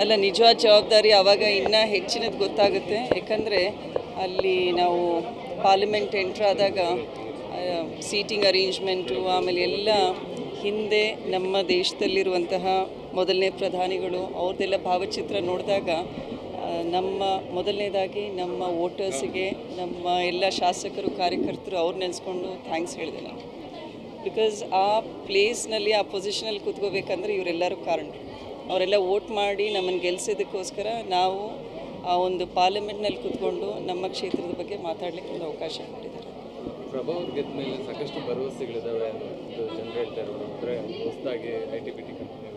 ಅಲ್ಲ, ನಿಜವಾದ ಜವಾಬ್ದಾರಿ ಆವಾಗ ಇನ್ನೂ ಹೆಚ್ಚಿನದು ಗೊತ್ತಾಗುತ್ತೆ. ಯಾಕಂದರೆ ಅಲ್ಲಿ ನಾವು ಪಾರ್ಲಿಮೆಂಟ್ ಎಂಟ್ರ್ ಆದಾಗ ಸೀಟಿಂಗ್ ಅರೇಂಜ್ಮೆಂಟು, ಆಮೇಲೆ ಎಲ್ಲ ಹಿಂದೆ ನಮ್ಮ ದೇಶದಲ್ಲಿರುವಂತಹ ಮೊದಲನೇ ಪ್ರಧಾನಿಗಳು ಅವ್ರದ್ದೆಲ್ಲ ಭಾವಚಿತ್ರ ನೋಡಿದಾಗ ನಮ್ಮ ಮೊದಲನೇದಾಗಿ ನಮ್ಮ ವೋಟರ್ಸಿಗೆ, ನಮ್ಮ ಎಲ್ಲ ಶಾಸಕರು ಕಾರ್ಯಕರ್ತರು ಅವ್ರು ನೆನೆಸ್ಕೊಂಡು ಥ್ಯಾಂಕ್ಸ್ ಹೇಳಿದೆ ನಾನು. ಬಿಕಾಸ್ ಆ ಪ್ಲೇಸ್ನಲ್ಲಿ, ಆ ಪೊಸಿಷನಲ್ಲಿ ಕೂತ್ಕೋಬೇಕಂದ್ರೆ ಇವರೆಲ್ಲರೂ ಕಾರಣ. ಅವರೆಲ್ಲ ವೋಟ್ ಮಾಡಿ ನಮ್ಮನ್ನು ಗೆಲ್ಲಿಸೋದಕ್ಕೋಸ್ಕರ ನಾವು ಆ ಒಂದು ಪಾರ್ಲಿಮೆಂಟ್ನಲ್ಲಿ ಕೂತ್ಕೊಂಡು ನಮ್ಮ ಕ್ಷೇತ್ರದ ಬಗ್ಗೆ ಮಾತಾಡಲಿಕ್ಕೆ ಒಂದು ಅವಕಾಶ ಕೊಟ್ಟಿದ್ದಾರೆ. ಪ್ರಭಾವ್ ಗೆದ್ದ ಮೇಲೆ ಸಾಕಷ್ಟು ಭರವಸೆಗಳಿದ್ದಾವೆ ಅಂತ ಜನರು ಹೇಳ್ತಾರೆ. ಅಂದರೆ ಹೊಸದಾಗಿ ITBT ಕಂಪನಿ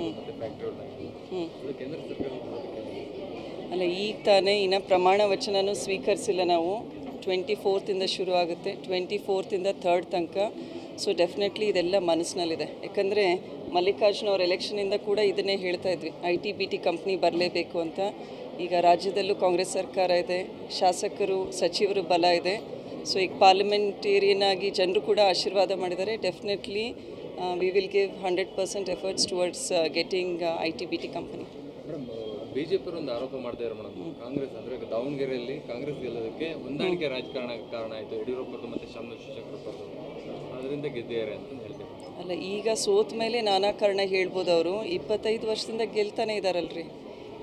ಮತ್ತು ಫ್ಯಾಕ್ಟ್ರಿಗಳಾಗಿ ಕೇಂದ್ರ ಸರ್ಕಾರ ಅಲ್ಲ, ಈಗ ತಾನೇ ಇನ್ನು ಪ್ರಮಾಣ ವಚನನೂ ಸ್ವೀಕರಿಸಿಲ್ಲ ನಾವು. 24th ಶುರು ಆಗುತ್ತೆ, 24th 3rd ತನಕ. ಸೊ ಡೆಫಿನೆಟ್ಲಿ ಇದೆಲ್ಲ ಮನಸ್ಸಿನಲ್ಲಿದೆ. ಯಾಕಂದರೆ ಮಲ್ಲಿಕಾರ್ಜುನ ಅವ್ರ ಎಲೆಕ್ಷನಿಂದ ಕೂಡ ಇದನ್ನೇ ಹೇಳ್ತಾ ಇದ್ವಿ, ITBT ಕಂಪ್ನಿ ಬರಲೇಬೇಕು ಅಂತ. ಈಗ ರಾಜ್ಯದಲ್ಲೂ ಕಾಂಗ್ರೆಸ್ ಸರ್ಕಾರ ಇದೆ, ಶಾಸಕರು ಸಚಿವರು ಬಲ ಇದೆ. ಸೊ ಈಗ ಪಾರ್ಲಿಮೆಂಟೇರಿಯನ್ ಆಗಿ ಜನರು ಕೂಡ ಆಶೀರ್ವಾದ ಮಾಡಿದ್ದಾರೆ. Definitely we will give 100% efforts towards getting ITBT company. Madam, BJP ಒಂದು ಆರೋಪ ಮಾಡ್ತಿದ್ದಾರೆ ಮೇಡಮ್, ಕಾಂಗ್ರೆಸ್ ಅಂದರೆ ದಾವಣಗೆರೆಯಲ್ಲಿ ಕಾಂಗ್ರೆಸ್ ಗೆಲ್ಲೋದಕ್ಕೆ ಹೊಂದಾಣಿಕೆ ರಾಜಕಾರಣ ಕಾರಣ ಆಯಿತು. ಯಡಿಯೂರಪ್ಪರದು ಮತ್ತು ಶಾಮನೂರು ಶಿವಶಂಕರಪ್ಪರದು, ಅದರಿಂದ ಗೆದ್ದಿದ್ದಾರೆ ಅಂತ ಹೇಳ್ತೀವಿ. ಅಲ್ಲ, ಈಗ ಸೋತ ಮೇಲೆ ನಾನಾ ಕಾರಣ ಹೇಳ್ಬೋದು. ಅವರು 25 ವರ್ಷದಿಂದ ಗೆಲ್ತಾನೆ ಇದ್ದಾರಲ್ರಿ.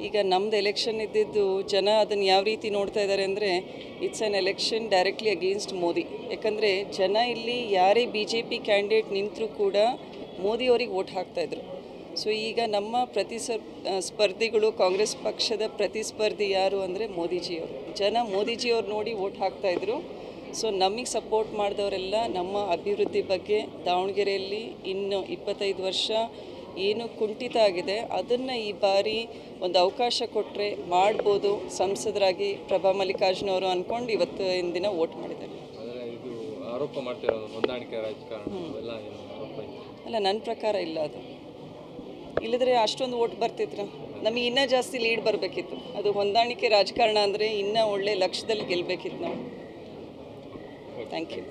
ಈಗ ನಮ್ಮದು ಎಲೆಕ್ಷನ್ ಇದ್ದಿದ್ದು ಜನ ಅದನ್ನು ಯಾವ ರೀತಿ ನೋಡ್ತಾ ಇದ್ದಾರೆ ಅಂದರೆ, it's on election directly against Modi. ಯಾಕಂದರೆ ಜನ ಇಲ್ಲಿ ಯಾರೇ BJP ಕ್ಯಾಂಡಿಡೇಟ್ ನಿಂತರೂ ಕೂಡ ಮೋದಿಯವ್ರಿಗೆ ವೋಟ್ ಹಾಕ್ತಾಯಿದ್ರು. ಸೊ ಈಗ ನಮ್ಮ ಸ್ಪರ್ಧಿಗಳು, ಕಾಂಗ್ರೆಸ್ ಪಕ್ಷದ ಪ್ರತಿಸ್ಪರ್ಧಿ ಯಾರು ಅಂದರೆ ಮೋದಿಜಿಯವರು. ಜನ ಮೋದಿಜಿಯವ್ರು ನೋಡಿ ವೋಟ್ ಹಾಕ್ತಾಯಿದ್ರು. ಸೊ ನಮಗೆ ಸಪೋರ್ಟ್ ಮಾಡಿದವರೆಲ್ಲ ನಮ್ಮ ಅಭಿವೃದ್ಧಿ ಬಗ್ಗೆ, ದಾವಣಗೆರೆಯಲ್ಲಿ ಇನ್ನು 25 ವರ್ಷ ಏನು ಕುಂಠಿತ ಆಗಿದೆ ಅದನ್ನು ಈ ಬಾರಿ ಒಂದು ಅವಕಾಶ ಕೊಟ್ಟರೆ ಮಾಡ್ಬೋದು ಸಂಸದರಾಗಿ ಪ್ರಭಾ ಮಲ್ಲಿಕಾರ್ಜುನ ಅವರು ಅಂದ್ಕೊಂಡು ಇವತ್ತಿನ ದಿನ ವೋಟ್ ಮಾಡಿದ್ದಾರೆ. ಇದು ಆರೋಪ ಮಾಡ್ತಿರೋದು ಹೊಂದಾಣಿಕೆ ರಾಜಕಾರಣ ಎಲ್ಲ ಆರೋಪ ಅಲ್ಲ, ನನ್ನ ಪ್ರಕಾರ ಇಲ್ಲ. ಅದು ಇಲ್ಲದ್ರೆ ಅಷ್ಟೊಂದು ವೋಟ್ ಬರ್ತಿದ್ರ, ನಮಗೆ ಇನ್ನೂ ಜಾಸ್ತಿ ಲೀಡ್ ಬರಬೇಕಿತ್ತು. ಅದು ಹೊಂದಾಣಿಕೆ ರಾಜಕಾರಣ ಅಂದರೆ ಇನ್ನೂ ಒಳ್ಳೆ ಲಕ್ಷ್ಯದಲ್ಲಿ ಗೆಲ್ಲಬೇಕಿತ್ತು ನಾವು. Thank you.